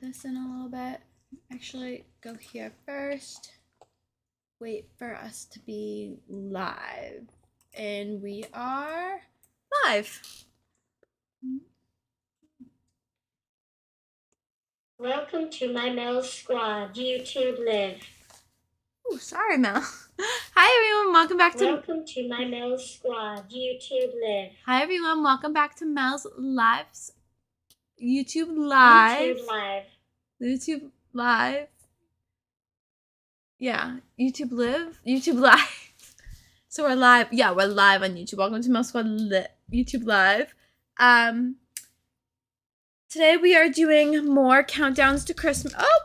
move this in a little bit. Actually, go here first. Wait for us to be live. And we are live. Welcome to my Mel Squad YouTube Live. Oh, sorry, Mel. Hi, everyone. Welcome back to... Welcome to my Mel Squad YouTube Live. Hi, everyone. Welcome back to Mel's Lives. YouTube Live. YouTube Live. YouTube Live. Yeah, YouTube Live. YouTube Live. So we're live. Yeah, we're live on YouTube. Welcome to Mel Squad YouTube Live. Today we are doing more countdowns to Christmas. Oh!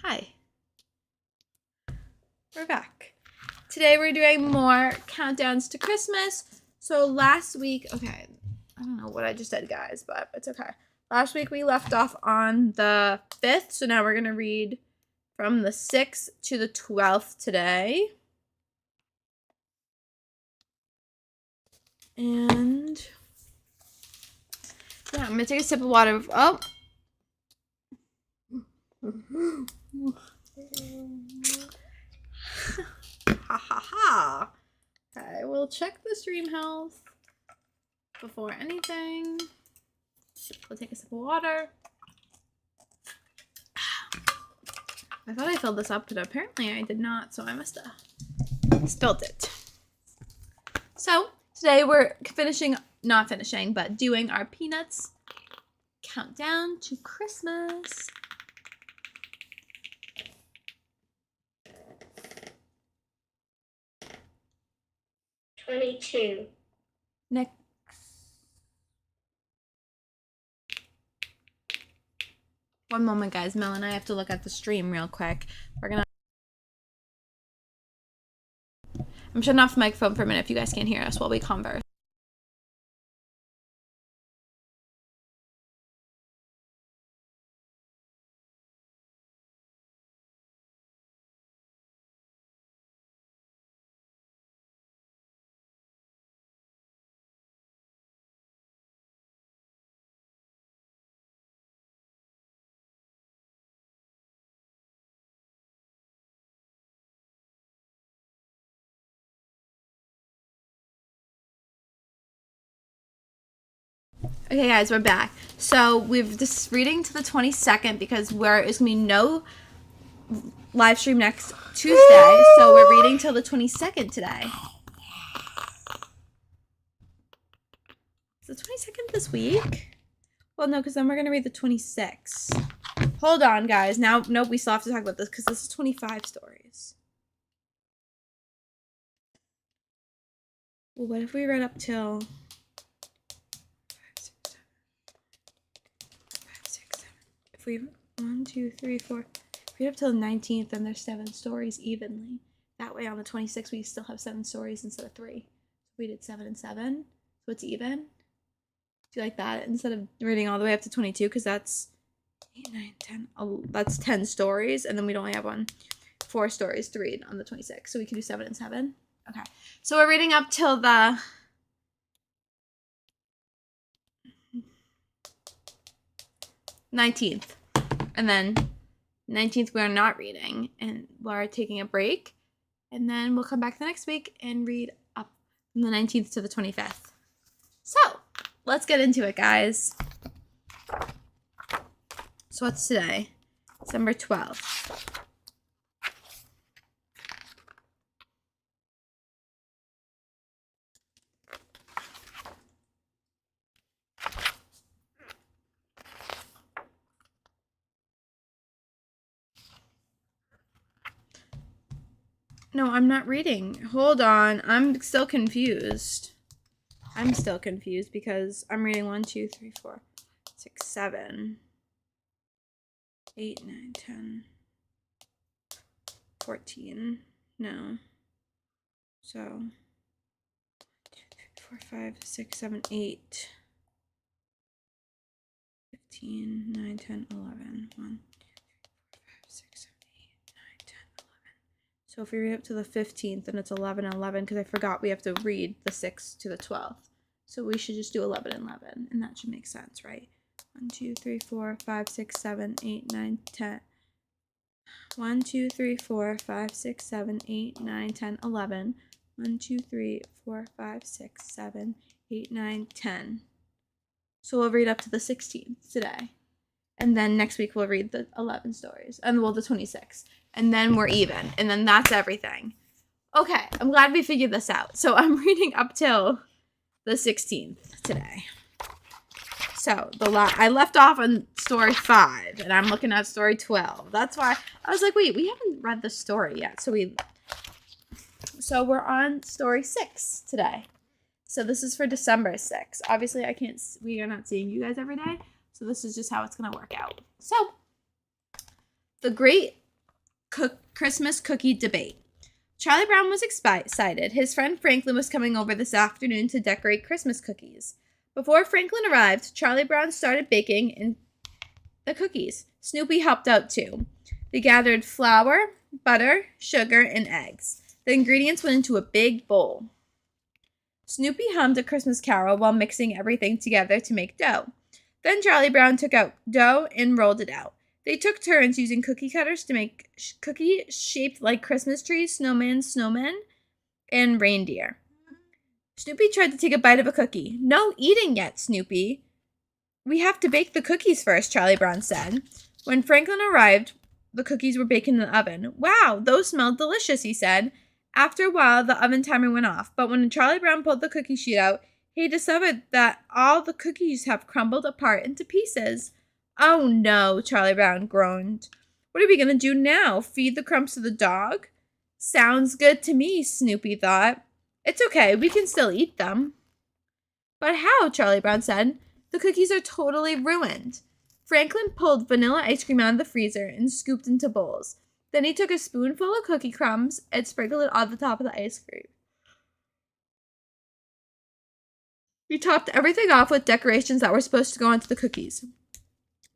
Hi. We're back. Today we're doing more countdowns to Christmas. So last week, okay, I don't know what I just said, guys, but it's okay. Last week we left off on the 5th, so now we're going to read from the 6th to the 12th today. And yeah, I'm going to take a sip of water. Oh! Ha ha ha. Okay, we'll check the stream health before anything. We'll take a sip of water. I thought I filled this up, but apparently I did not, so I must have spilled it. So today we're doing our Peanuts countdown to Christmas. $22. Next. One moment, guys. Mel and I have to look at the stream real quick. I'm shutting off the microphone for a minute if you guys can't hear us while we converse. Okay, guys, we're back. So we've just reading to the 22nd because it's going to be no live stream next Tuesday. So we're reading till the 22nd today. Is the 22nd this week? Well, no, because then we're going to read the 26th. Hold on, guys. Now, nope, we still have to talk about this because this is 25 stories. Well, what if we read up till... 5, 6, 7. If we 1, 2, 3, 4. If we read up till the 19th, then there's 7 stories evenly. That way, on the 26th, we still have 7 stories instead of 3. We did 7 and 7, so it's even. Do you like that? Instead of reading all the way up to 22, because that's 8, 9, 10. That's 10 stories, and then we'd only have 4 stories to read on the 26th. So we can do 7 and 7. Okay. So we're reading up till the 19th. And then 19th we're not reading, and we're taking a break. And then we'll come back the next week and read up from the 19th to the 25th. So, let's get into it, guys. So what's today? December 12th. No, I'm not reading. Hold on. I'm still confused. I'm still confused because I'm reading 1, 2, 3, 4, 6, 7, 8, 9, 10, 14. No. So 1, 2, 3, 4, 5, 6, 7, 8, 15, 9, 10, 11. 1, 2, 3, 4, 5, 6, 7, 8, 9, 10, 11. So if we read up to the 15th, then it's 11 and 11 because I forgot we have to read the 6th to the 12th. So we should just do 11 and 11, and that should make sense, right? 1, 2, 3, 4, 5, 6, 7, 8, 9, 10. 1, 2, 3, 4, 5, 6, 7, 8, 9, 10, 11. 1, 2, 3, 4, 5, 6, 7, 8, 9, 10. So we'll read up to the 16th today. And then next week we'll read the 11 stories. And the 26. And then we're even. And then that's everything. Okay, I'm glad we figured this out. So I'm reading up till the 16th today. So I left off on story 5, and I'm looking at story 12. That's why I was like, wait, we haven't read the story yet. So we're on story 6 today. So this is for December 6th. Obviously, we are not seeing you guys every day. So this is just how it's going to work out. So, the Great Christmas Cookie Debate. Charlie Brown was excited. His friend Franklin was coming over this afternoon to decorate Christmas cookies. Before Franklin arrived, Charlie Brown started baking the cookies. Snoopy helped out too. They gathered flour, butter, sugar, and eggs. The ingredients went into a big bowl. Snoopy hummed a Christmas carol while mixing everything together to make dough. Then Charlie Brown took out dough and rolled it out. They took turns using cookie cutters to make cookies shaped like Christmas trees, snowmen, and reindeer. Snoopy tried to take a bite of a cookie. No eating yet, Snoopy. We have to bake the cookies first, Charlie Brown said. When Franklin arrived, the cookies were baking in the oven. Wow, those smelled delicious, he said. After a while, the oven timer went off, but when Charlie Brown pulled the cookie sheet out, he discovered that all the cookies have crumbled apart into pieces. Oh no, Charlie Brown groaned. What are we going to do now? Feed the crumbs to the dog? Sounds good to me, Snoopy thought. It's okay, we can still eat them. But how? Charlie Brown said. The cookies are totally ruined. Franklin pulled vanilla ice cream out of the freezer and scooped into bowls. Then he took a spoonful of cookie crumbs and sprinkled it on the top of the ice cream. He topped everything off with decorations that were supposed to go onto the cookies.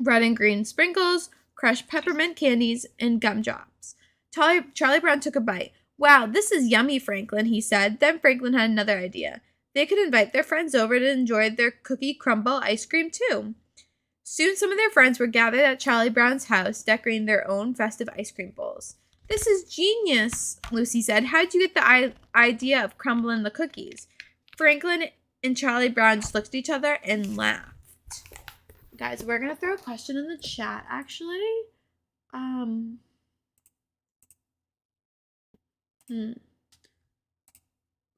Red and green sprinkles, crushed peppermint candies, and gumdrops. Charlie Brown took a bite. Wow, this is yummy, Franklin, he said. Then Franklin had another idea. They could invite their friends over to enjoy their cookie crumble ice cream, too. Soon some of their friends were gathered at Charlie Brown's house, decorating their own festive ice cream bowls. This is genius, Lucy said. How'd you get the idea of crumbling the cookies? Franklin and Charlie Brown just looked at each other and laughed. Guys, we're going to throw a question in the chat, actually.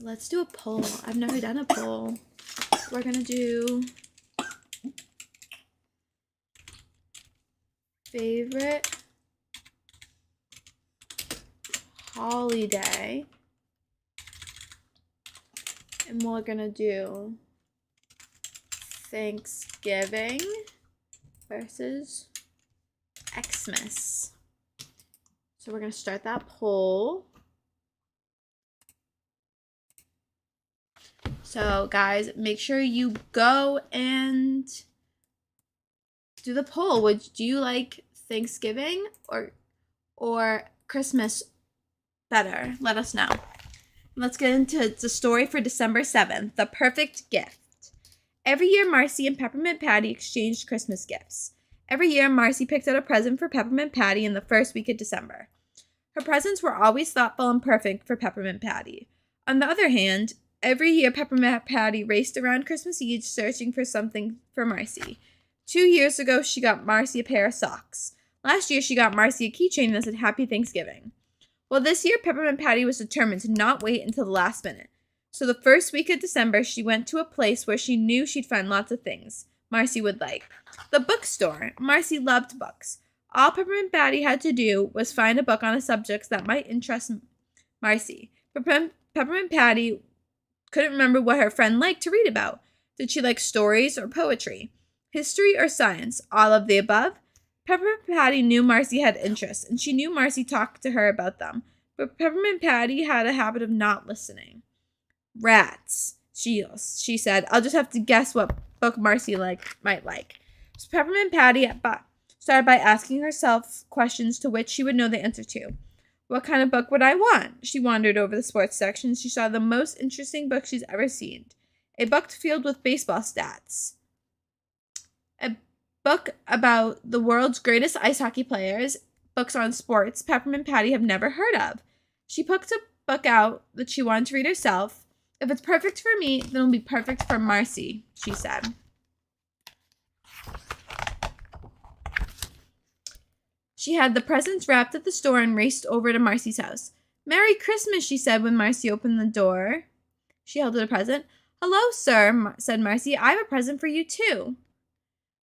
Let's do a poll. I've never done a poll. We're going to do favorite holiday. And we're going to do Thanksgiving versus Xmas. So we're going to start that poll. So guys, make sure you go and do the poll. Do you like Thanksgiving or Christmas better? Let us know. Let's get into the story for December 7th, The Perfect Gift. Every year, Marcy and Peppermint Patty exchanged Christmas gifts. Every year, Marcy picked out a present for Peppermint Patty in the first week of December. Her presents were always thoughtful and perfect for Peppermint Patty. On the other hand, every year, Peppermint Patty raced around Christmas Eve searching for something for Marcy. 2 years ago, she got Marcy a pair of socks. Last year, she got Marcy a keychain that said Happy Thanksgiving. Well, this year, Peppermint Patty was determined to not wait until the last minute. So the first week of December, she went to a place where she knew she'd find lots of things Marcy would like. The bookstore. Marcy loved books. All Peppermint Patty had to do was find a book on a subject that might interest Marcy. Peppermint Patty couldn't remember what her friend liked to read about. Did she like stories or poetry? History or science? All of the above? Peppermint Patty knew Marcy had interests, and she knew Marcy talked to her about them. But Peppermint Patty had a habit of not listening. Rats, she said. I'll just have to guess what book Marcy might like. So Peppermint Patty started by asking herself questions to which she would know the answer to. What kind of book would I want? She wandered over the sports section. She saw the most interesting book she's ever seen. a book filled with baseball stats, a book about the world's greatest ice hockey players, books on sports Peppermint Patty have never heard of. She picked a book out that she wanted to read herself. If it's perfect for me, then it'll be perfect for Marcy, she said. She had the presents wrapped at the store and raced over to Marcy's house. "Merry Christmas," she said when Marcy opened the door. She held her a present. "Hello, sir," said Marcy. "I have a present for you, too."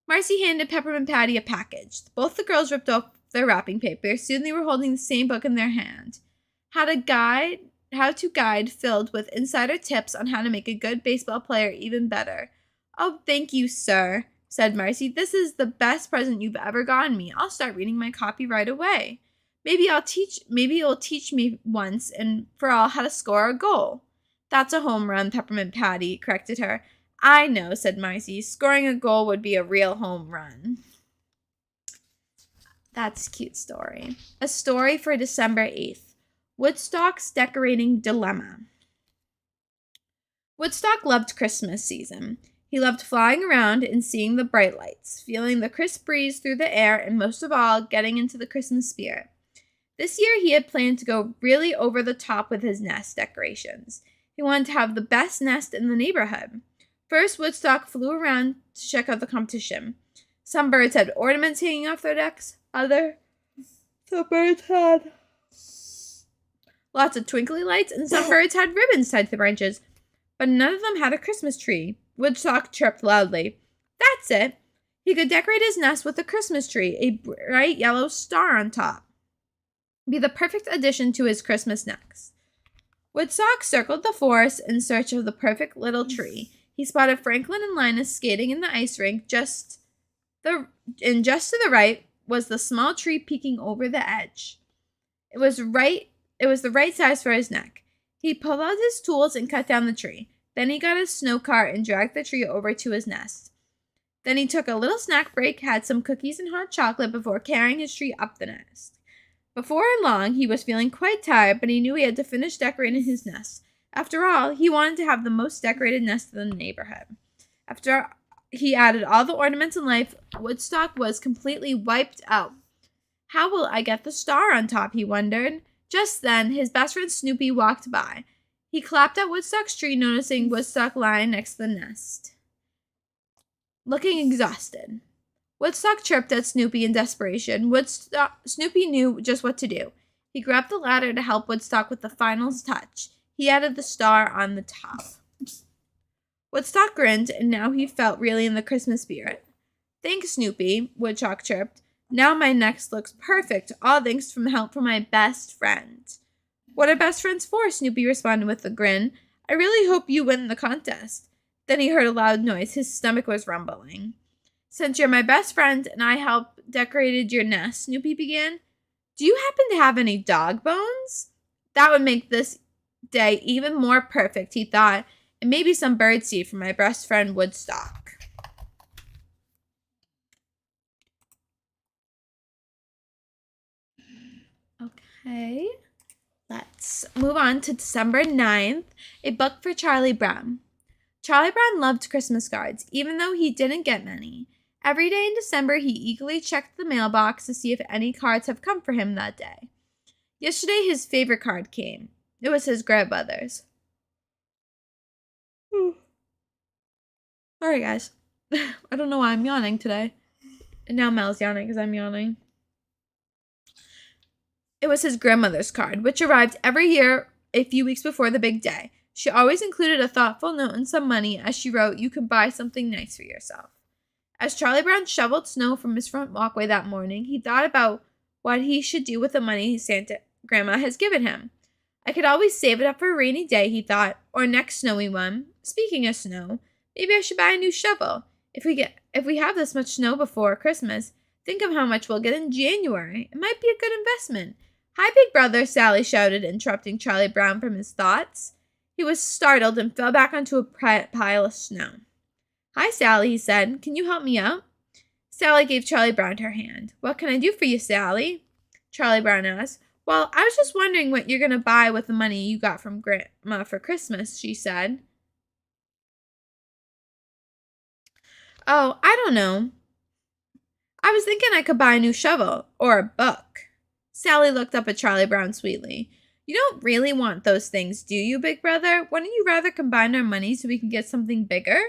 Marcy handed Peppermint Patty a package. Both the girls ripped off their wrapping paper. Soon they were holding the same book in their hand. How-to guide filled with insider tips on how to make a good baseball player even better. "Oh, thank you, sir," said Marcy. "This is the best present you've ever gotten me. I'll start reading my copy right away. Maybe you'll teach me once and for all how to score a goal." "That's a home run," Peppermint Patty corrected her. "I know," said Marcy. "Scoring a goal would be a real home run." That's a cute story. A story for December 8th. Woodstock's decorating dilemma. Woodstock loved Christmas season. He loved flying around and seeing the bright lights, feeling the crisp breeze through the air, and most of all, getting into the Christmas spirit. This year, he had planned to go really over the top with his nest decorations. He wanted to have the best nest in the neighborhood. First, Woodstock flew around to check out the competition. Some birds had ornaments hanging off their necks. Some birds had lots of twinkly lights, and some birds had ribbons tied to the branches. But none of them had a Christmas tree. Woodstock chirped loudly. That's it. He could decorate his nest with a Christmas tree, a bright yellow star on top. Be the perfect addition to his Christmas nest. Woodstock circled the forest in search of the perfect little tree. He spotted Franklin and Linus skating in the ice rink. Just to the right was the small tree peeking over the edge. It was the right size for his neck. He pulled out his tools and cut down the tree. Then he got his snow cart and dragged the tree over to his nest. Then he took a little snack break, had some cookies and hot chocolate before carrying his tree up the nest. Before long, he was feeling quite tired, but he knew he had to finish decorating his nest. After all, he wanted to have the most decorated nest in the neighborhood. After he added all the ornaments in life, Woodstock was completely wiped out. How will I get the star on top, he wondered. Just then, his best friend Snoopy walked by. He clapped at Woodstock's tree, noticing Woodstock lying next to the nest, looking exhausted. Woodstock chirped at Snoopy in desperation. Snoopy knew just what to do. He grabbed the ladder to help Woodstock with the final touch. He added the star on the top. Woodstock grinned, and now he felt really in the Christmas spirit. Thanks, Snoopy, Woodstock chirped. Now my nest looks perfect, all thanks from help from my best friend. What are best friends for? Snoopy responded with a grin. I really hope you win the contest. Then he heard a loud noise. His stomach was rumbling. Since you're my best friend and I helped decorated your nest, Snoopy began, do you happen to have any dog bones? That would make this day even more perfect, he thought, and maybe some birdseed from my best friend Woodstock. Okay, let's move on to December 9th, a book for Charlie Brown. Charlie Brown loved Christmas cards, even though he didn't get many. Every day in December, he eagerly checked the mailbox to see if any cards have come for him that day. Yesterday, his favorite card came. It was his grandmother's. Sorry, guys. I don't know why I'm yawning today. And now Mel's yawning because I'm yawning. It was his grandmother's card, which arrived every year a few weeks before the big day. She always included a thoughtful note and some money, as she wrote, you can buy something nice for yourself. As Charlie Brown shoveled snow from his front walkway that morning, he thought about what he should do with the money his Grandma has given him. I could always save it up for a rainy day, he thought, or next snowy one. Speaking of snow, maybe I should buy a new shovel. If we have this much snow before Christmas, think of how much we'll get in January. It might be a good investment. Hi, Big Brother, Sally shouted, interrupting Charlie Brown from his thoughts. He was startled and fell back onto a pile of snow. Hi, Sally, he said. Can you help me out? Sally gave Charlie Brown her hand. What can I do for you, Sally? Charlie Brown asked. Well, I was just wondering what you're going to buy with the money you got from Grandma for Christmas, she said. Oh, I don't know. I was thinking I could buy a new shovel or a book. Sally looked up at Charlie Brown sweetly. You don't really want those things, do you, big brother? Wouldn't you rather combine our money so we can get something bigger?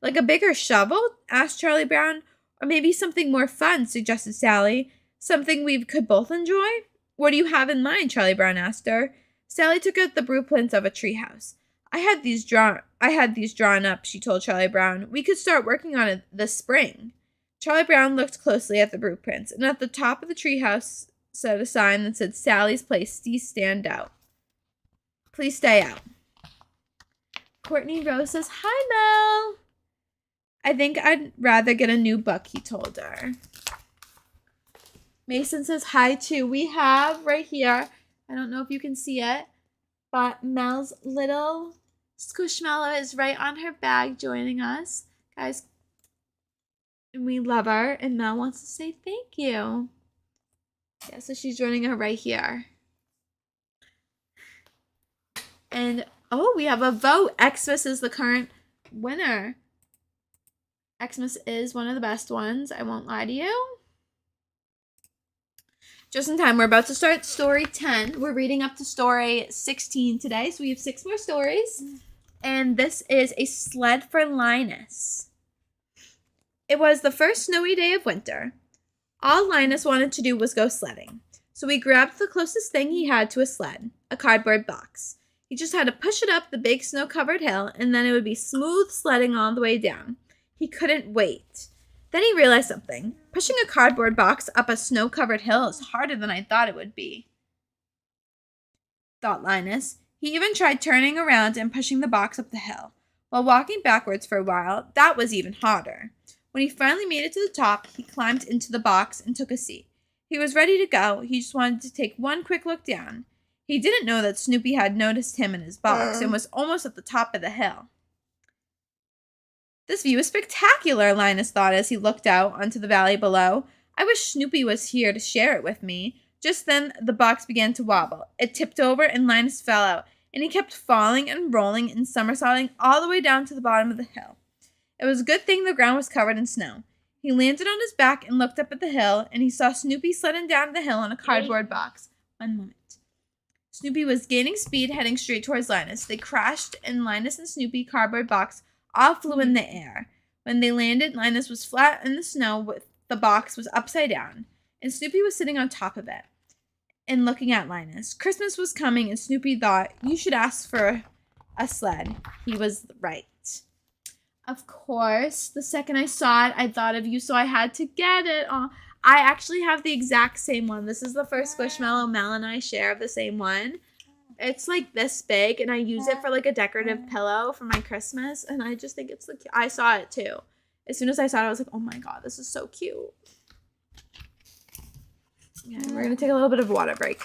Like a bigger shovel? Asked Charlie Brown. Or maybe something more fun, suggested Sally. Something we could both enjoy? What do you have in mind? Charlie Brown asked her. Sally took out the blueprints of a treehouse. I had these drawn up, she told Charlie Brown. We could start working on it this spring. Charlie Brown looked closely at the blueprints, and at the top of the treehouse said a sign that said Sally's place. Please stay out. Courtney Rose says, Hi, Mel. I think I'd rather get a new book, he told her. Mason says hi too. We have right here, I don't know if you can see it, but Mel's little squishmallow is right on her bag joining us. Guys, and we love her, and Mel wants to say thank you. Yeah, so she's joining her right here. And, oh, we have a vote. Xmas is the current winner. Xmas is one of the best ones. I won't lie to you. Just in time. We're about to start story 10. We're reading up to story 16 today. So we have 6 more stories. And this is A Sled for Linus. It was the first snowy day of winter. All Linus wanted to do was go sledding. So he grabbed the closest thing he had to a sled, a cardboard box. He just had to push it up the big snow-covered hill, and then it would be smooth sledding all the way down. He couldn't wait. Then he realized something. Pushing a cardboard box up a snow-covered hill is harder than I thought it would be, thought Linus. He even tried turning around and pushing the box up the hill. While walking backwards for a while, that was even harder. When he finally made it to the top, he climbed into the box and took a seat. He was ready to go. He just wanted to take one quick look down. He didn't know that Snoopy had noticed him in his box and was almost at the top of the hill. This view is spectacular, Linus thought as he looked out onto the valley below. I wish Snoopy was here to share it with me. Just then, the box began to wobble. It tipped over and Linus fell out, and he kept falling and rolling and somersaulting all the way down to the bottom of the hill. It was a good thing the ground was covered in snow. He landed on his back and looked up at the hill, and he saw Snoopy sledding down the hill on a cardboard box. One moment. Snoopy was gaining speed, heading straight towards Linus. They crashed, and Linus and Snoopy cardboard box all flew in the air. When they landed, Linus was flat in the snow, with the box was upside down, and Snoopy was sitting on top of it and looking at Linus. Christmas was coming, and Snoopy thought, you should ask for a sled. He was right. Of course, the second I saw it, I thought of you, so I had to get it. I actually have the exact same one. This is the first Squishmallow Mel and I share of the same one. It's like this big, and I use it for like a decorative pillow for my Christmas, and I just think it's the cute. I saw it too. As soon as I saw it, I was like, oh my god, this is so cute. Yeah, we're going to take a little bit of a water break.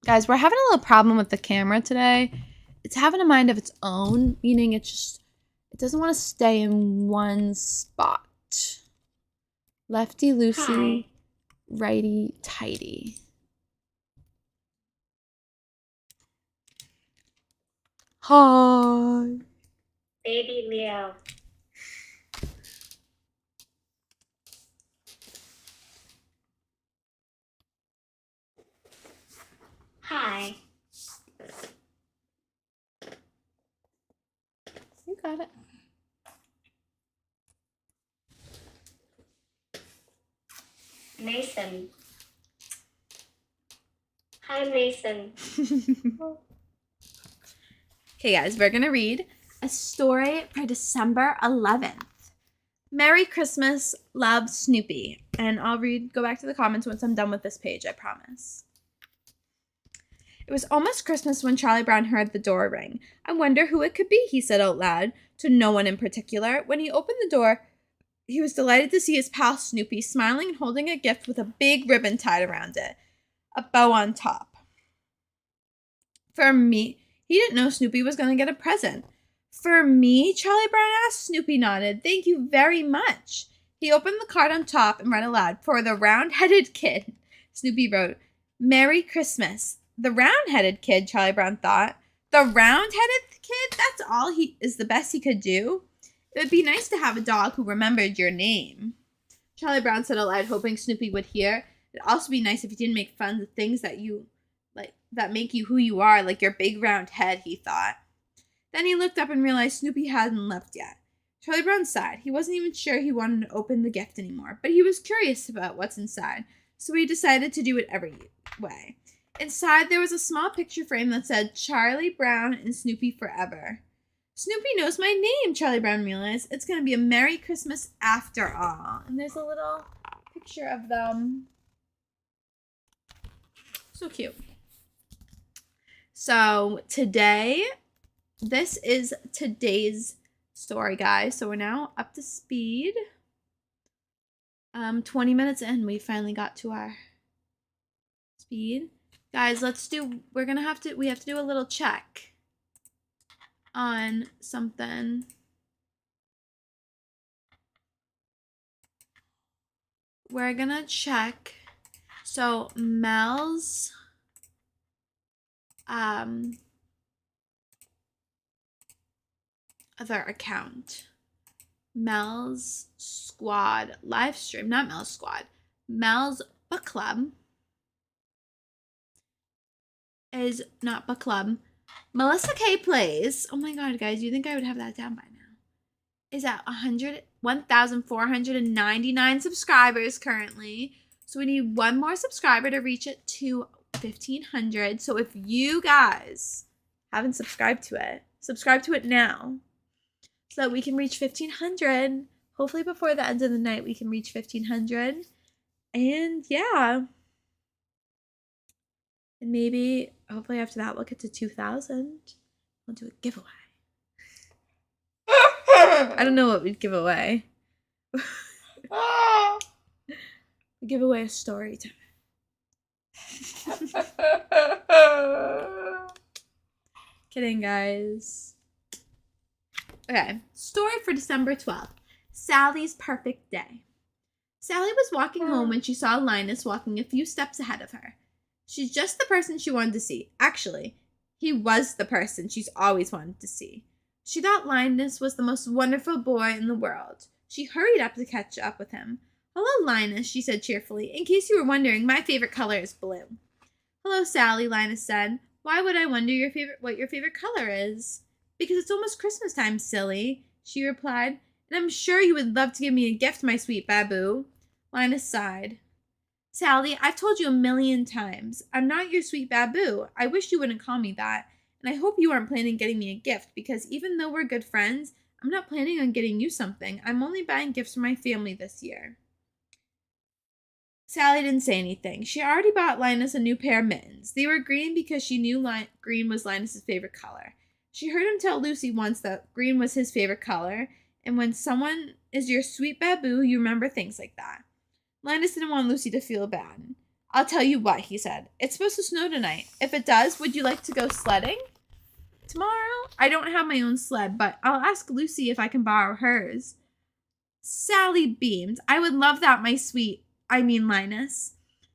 Guys, we're having a little problem with the camera today. It's having a mind of its own, meaning it doesn't want to stay in one spot. Lefty loosey, righty tighty. Hi. Baby Leo. Hi. You got it. Mason. Hi, Mason. Okay, guys, we're going to read a story for December 11th. Merry Christmas, love, Snoopy. And I'll go back to the comments once I'm done with this page, I promise. It was almost Christmas when Charlie Brown heard the door ring. I wonder who it could be, he said out loud, to no one in particular. When he opened the door, he was delighted to see his pal Snoopy smiling and holding a gift with a big ribbon tied around it, a bow on top. For me, he didn't know Snoopy was going to get a present. For me? Charlie Brown asked. Snoopy nodded. Thank you very much. He opened the card on top and read aloud, "For the round-headed kid." Snoopy wrote, "Merry Christmas." The round-headed kid, Charlie Brown thought. The round-headed kid? That's all he is the best he could do? It would be nice to have a dog who remembered your name. Charlie Brown said aloud, hoping Snoopy would hear. It'd also be nice if he didn't make fun of things that make you who you are, like your big round head, he thought. Then he looked up and realized Snoopy hadn't left yet. Charlie Brown sighed. He wasn't even sure he wanted to open the gift anymore, but he was curious about what's inside, so he decided to do it every way. Inside, there was a small picture frame that said, "Charlie Brown and Snoopy forever." Snoopy knows my name, Charlie Brown realized. It's going to be a Merry Christmas after all. And there's a little picture of them. So cute. So this is today's story, guys. So we're now up to speed. 20 minutes in, we finally got to our speed. Guys, we have to do a little check on something. We're gonna check. So Mel's other account, Mel's Squad live stream, not Mel's Squad, Mel's book club is not book club. Melissa K Plays. Oh my god, guys, you think I would have that down by now? Is at 1,499 subscribers currently. So we need one more subscriber to reach it to 1,500. So if you guys haven't subscribed to it, subscribe to it now so that we can reach 1,500. Hopefully before the end of the night we can reach 1,500. And yeah. And maybe, hopefully after that, we'll get to 2,000. We'll do a giveaway. I don't know what we'd give away. We give away a story time. Kidding, guys. Okay, story for December 12th. Sally's perfect day. Sally was walking home when she saw Linus walking a few steps ahead of her. She's just the person she wanted to see. Actually, he was the person she's always wanted to see. She thought Linus was the most wonderful boy in the world. She hurried up to catch up with him. "Hello, Linus," she said cheerfully. "In case you were wondering, my favorite color is blue." "Hello, Sally," Linus said. "Why would I wonder what your favorite color is?" "Because it's almost Christmas time, silly," she replied. "And I'm sure you would love to give me a gift, my sweet Babu." Linus sighed. "Sally, I've told you a million times. I'm not your sweet Babu. I wish you wouldn't call me that. And I hope you aren't planning on getting me a gift, because even though we're good friends, I'm not planning on getting you something. I'm only buying gifts for my family this year." Sally didn't say anything. She already bought Linus a new pair of mittens. They were green because she knew green was Linus's favorite color. She heard him tell Lucy once that green was his favorite color, and when someone is your sweet Babu, you remember things like that. Linus didn't want Lucy to feel bad. "I'll tell you what," he said. "It's supposed to snow tonight. If it does, would you like to go sledding tomorrow? I don't have my own sled, but I'll ask Lucy if I can borrow hers." Sally beamed. "I would love that, Linus."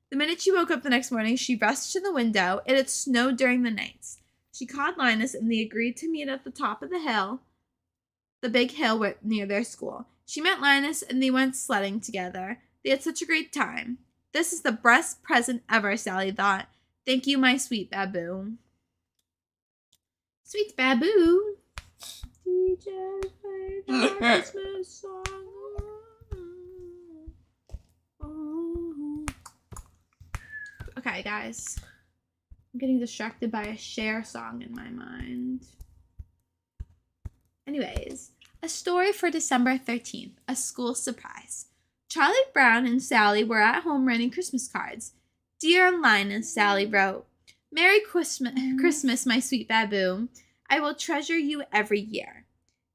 The minute she woke up the next morning, she rushed to the window. It had snowed during the nights. She called Linus, and they agreed to meet at the top of the hill, the big hill near their school. She met Linus, and they went sledding together. They had such a great time. "This is the best present ever," Sally thought. "Thank you, my sweet Babu." Sweet Babu. DJ play the Christmas song. Okay, guys. I'm getting distracted by a Cher song in my mind. Anyways, a story for December 13th, a school surprise. Charlie Brown and Sally were at home writing Christmas cards. "Dear Linus," Sally wrote, "Merry Christmas, my sweet Babu. I will treasure you every year."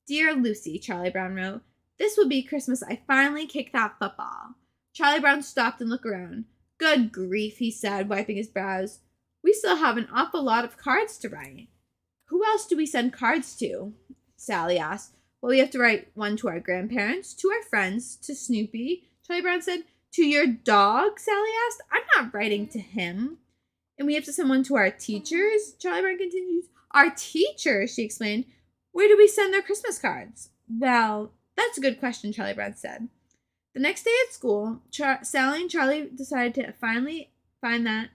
"Dear Lucy," Charlie Brown wrote, "this will be Christmas I finally kick that football." Charlie Brown stopped and looked around. "Good grief," he said, wiping his brows. "We still have an awful lot of cards to write." "Who else do we send cards to?" Sally asked. Well, we have to write one to our grandparents, to our friends, to Snoopy, Charlie Brown said. To your dog, Sally asked. I'm not writing to him. And we have to send one to our teachers, Charlie Brown continues. Our teachers, she explained. Where do we send their Christmas cards? Well, that's a good question, Charlie Brown said. The next day at school, Sally and Charlie decided to finally find that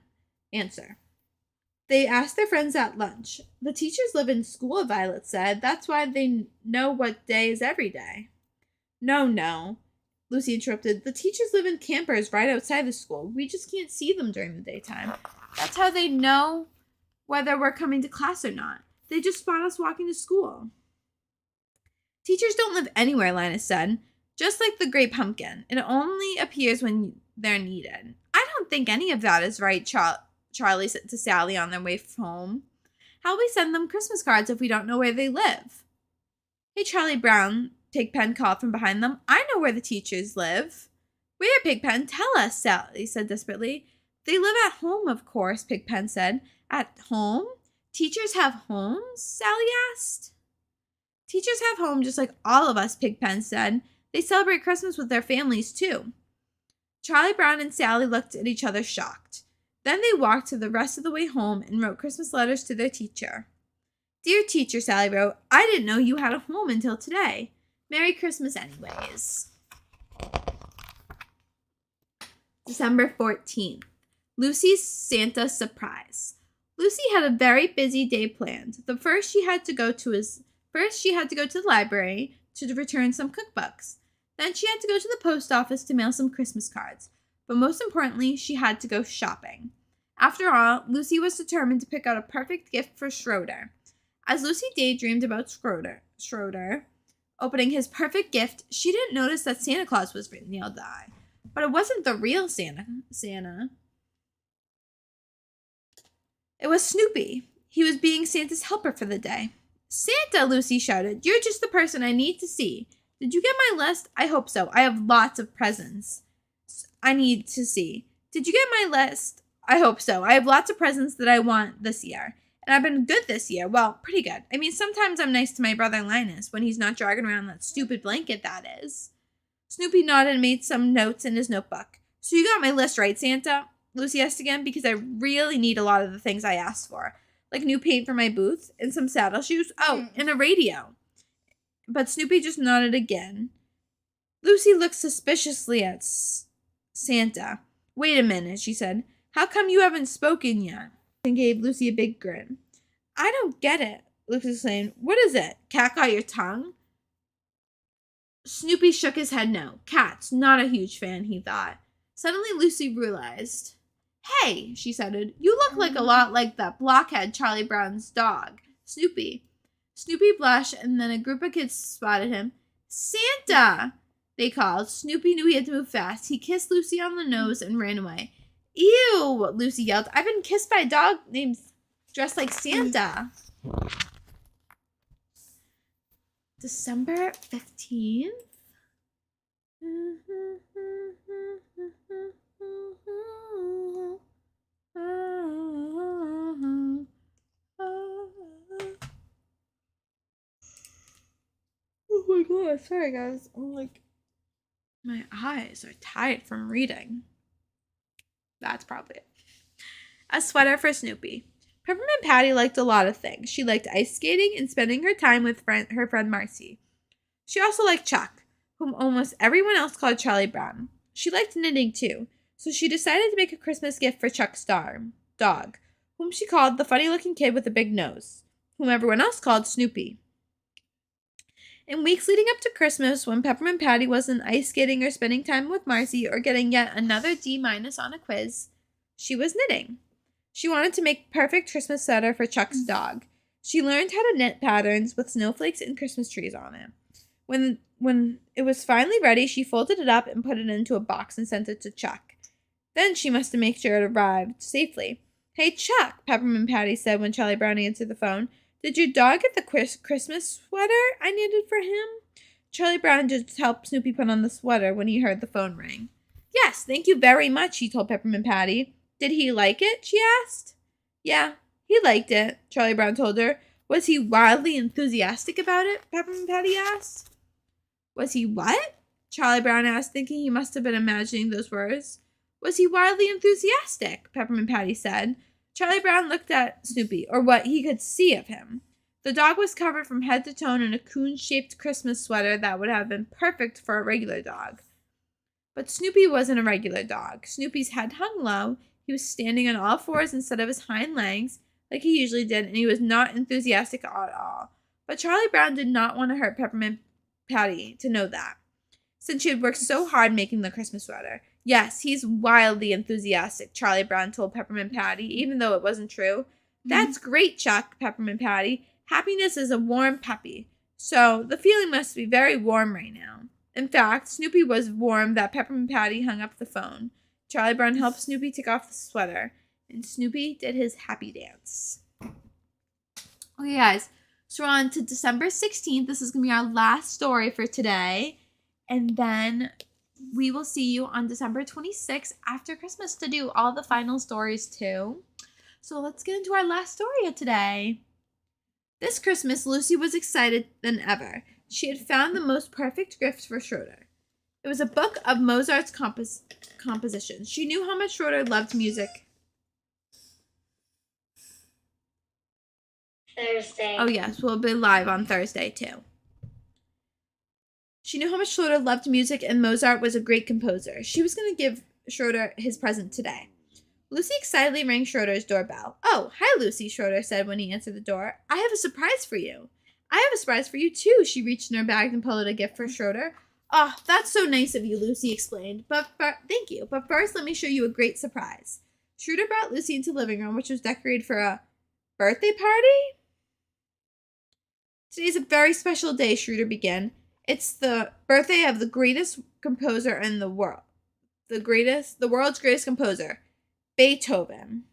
answer. They asked their friends at lunch. The teachers live in school, Violet said. That's why they know what day is every day. No, Lucy interrupted. The teachers live in campers right outside the school. We just can't see them during the daytime. That's how they know whether we're coming to class or not. They just spot us walking to school. Teachers don't live anywhere, Linus said. Just like the Great Pumpkin. It only appears when they're needed. I don't think any of that is right, Charlie said to Sally on their way home. How'll we send them Christmas cards if we don't know where they live? Hey, Charlie Brown, Pigpen called from behind them. I know where the teachers live. Where, Pigpen? Tell us, Sally said desperately. They live at home, of course, Pigpen said. At home? Teachers have homes? Sally asked. Teachers have homes just like all of us, Pigpen said. They celebrate Christmas with their families, too. Charlie Brown and Sally looked at each other shocked. Then they walked to the rest of the way home and wrote Christmas letters to their teacher. Dear teacher, Sally wrote, I didn't know you had a home until today. Merry Christmas anyways. December 14th. Lucy's Santa surprise. Lucy had a very busy day planned. First she had to go to the library to return some cookbooks. Then she had to go to the post office to mail some Christmas cards. But most importantly, she had to go shopping. After all, Lucy was determined to pick out a perfect gift for Schroeder. As Lucy daydreamed about Schroeder opening his perfect gift, she didn't notice that Santa Claus was nailed to the eye. But it wasn't the real Santa. It was Snoopy. He was being Santa's helper for the day. Santa, Lucy shouted, you're just the person I need to see. Did you get my list? I hope so. I have lots of presents I need to see. Did you get my list? I hope so. I have lots of presents that I want this year. And I've been good this year. Well, pretty good. I mean, sometimes I'm nice to my brother Linus when he's not dragging around that stupid blanket, that is. Snoopy nodded and made some notes in his notebook. So you got my list right, Santa? Lucy asked again, because I really need a lot of the things I asked for. Like new paint for my booth and some saddle shoes. Oh, and a radio. But Snoopy just nodded again. Lucy looked suspiciously at Santa. Wait a minute, she said. How come you haven't spoken yet? And gave Lucy a big grin. I don't get it, Lucy exclaimed. What is it? Cat got your tongue? Snoopy shook his head no. Cats, not a huge fan, he thought. Suddenly Lucy realized. Hey, she said, you look like a lot like that blockhead Charlie Brown's dog, Snoopy. Snoopy blushed, and then a group of kids spotted him. Santa, they called. Snoopy knew he had to move fast. He kissed Lucy on the nose and ran away. Ew, Lucy yelled. I've been kissed by a dog named dressed like Santa. December 15th. Oh my god, sorry guys. My eyes are tired from reading. That's probably it. A sweater for Snoopy. Peppermint Patty liked a lot of things. She liked ice skating and spending her time with her friend Marcy. She also liked Chuck, whom almost everyone else called Charlie Brown. She liked knitting too, so she decided to make a Christmas gift for Chuck's dog, whom she called the funny-looking kid with a big nose, whom everyone else called Snoopy. In weeks leading up to Christmas, when Peppermint Patty wasn't ice skating or spending time with Marcy or getting yet another D- on a quiz, she was knitting. She wanted to make a perfect Christmas sweater for Chuck's dog. She learned how to knit patterns with snowflakes and Christmas trees on it. When it was finally ready, she folded it up and put it into a box and sent it to Chuck. Then she must make sure it arrived safely. Hey, Chuck, Peppermint Patty said when Charlie Brown answered the phone. Did your dog get the Christmas sweater I knitted for him? Charlie Brown just helped Snoopy put on the sweater when he heard the phone ring. Yes, thank you very much, he told Peppermint Patty. Did he like it? She asked. Yeah, he liked it, Charlie Brown told her. Was he wildly enthusiastic about it? Peppermint Patty asked. Was he what? Charlie Brown asked, thinking he must have been imagining those words. Was he wildly enthusiastic? Peppermint Patty said. Charlie Brown looked at Snoopy, or what he could see of him. The dog was covered from head to toe in a coon-shaped Christmas sweater that would have been perfect for a regular dog. But Snoopy wasn't a regular dog. Snoopy's head hung low. He was standing on all fours instead of his hind legs, like he usually did, and he was not enthusiastic at all. But Charlie Brown did not want to hurt Peppermint Patty to know that, since she had worked so hard making the Christmas sweater. Yes, he's wildly enthusiastic, Charlie Brown told Peppermint Patty, even though it wasn't true. That's great, Chuck, Peppermint Patty. Happiness is a warm puppy, so the feeling must be very warm right now. In fact, Snoopy was warm that Peppermint Patty hung up the phone. Charlie Brown helped Snoopy take off the sweater, and Snoopy did his happy dance. Okay, guys, so we're on to December 16th. This is going to be our last story for today, and then we will see you on December 26th after Christmas to do all the final stories too. So let's get into our last story of today. This Christmas, Lucy was excited than ever. She had found the most perfect gift for Schroeder. It was a book of Mozart's compositions. She knew how much Schroeder loved music. Thursday. Oh yes, we'll be live on Thursday too. She knew how much Schroeder loved music and Mozart was a great composer. She was going to give Schroeder his present today. Lucy excitedly rang Schroeder's doorbell. Oh, hi, Lucy, Schroeder said when he answered the door. I have a surprise for you. I have a surprise for you, too. She reached in her bag and pulled out a gift for Schroeder. Oh, that's so nice of you, Lucy explained. But thank you. But first, let me show you a great surprise. Schroeder brought Lucy into the living room, which was decorated for a birthday party. Today's a very special day, Schroeder began. It's the birthday of the greatest composer in the world. The world's greatest composer. Beethoven.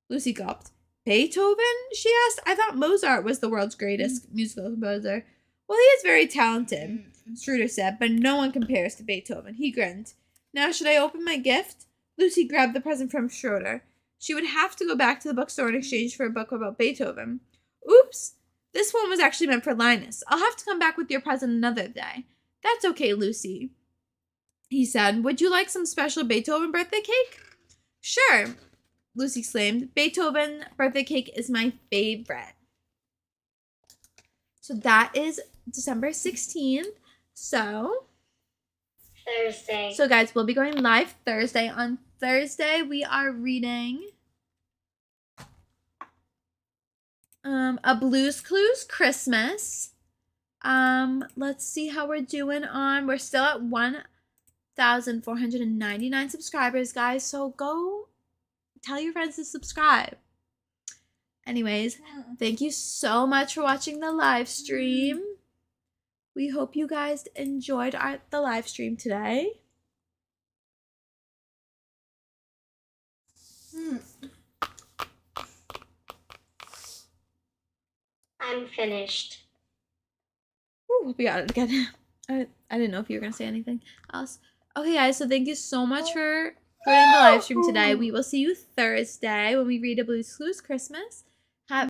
Lucy gulped. Beethoven? She asked. I thought Mozart was the world's greatest musical composer. Well, he is very talented, Schroeder said, but no one compares to Beethoven. He grinned. Now, should I open my gift? Lucy grabbed the present from Schroeder. She would have to go back to the bookstore in exchange for a book about Beethoven. Oops! This one was actually meant for Linus. I'll have to come back with your present another day. That's okay, Lucy, he said. Would you like some special Beethoven birthday cake? Sure, Lucy exclaimed. Beethoven birthday cake is my favorite. So that is December 16th. So guys, we'll be going live Thursday. On Thursday, we are reading A Blue's Clues Christmas. Let's see how we're doing on. We're still at 1,499 subscribers, guys. So go tell your friends to subscribe. Anyways, thank you so much for watching the live stream. We hope you guys enjoyed the live stream today. I'm finished. Ooh, we'll be at it again. I didn't know if you were going to say anything else. Okay, guys, so thank you so much for joining the live stream today. We will see you Thursday when we read A Blue's Clues Christmas.